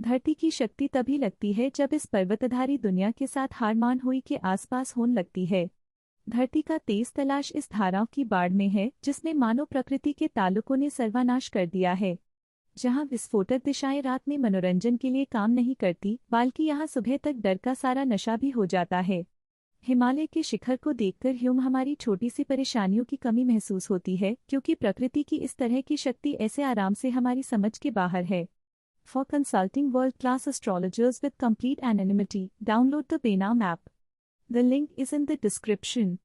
धरती की शक्ति तभी लगती है जब इस पर्वताधारी दुनिया के साथ हार मान हुई के आसपास होने लगती है। धरती का तेज तलाश इस धाराओं की बाढ़ में है जिसमें मानव प्रकृति के ताल्लुकों ने सर्वनाश कर दिया है। जहां विस्फोटक दिशाएं रात में मनोरंजन के लिए काम नहीं करती बल्कि यहां सुबह तक डर का सारा नशा भी हो जाता है। हिमालय के शिखर को देखकर ह्यूम हमारी छोटी सी परेशानियों की कमी महसूस होती है क्योंकि प्रकृति की इस तरह की शक्ति ऐसे आराम से हमारी समझ के बाहर है। For consulting world-class astrologers with complete anonymity, download the Benam app. The link is in the description.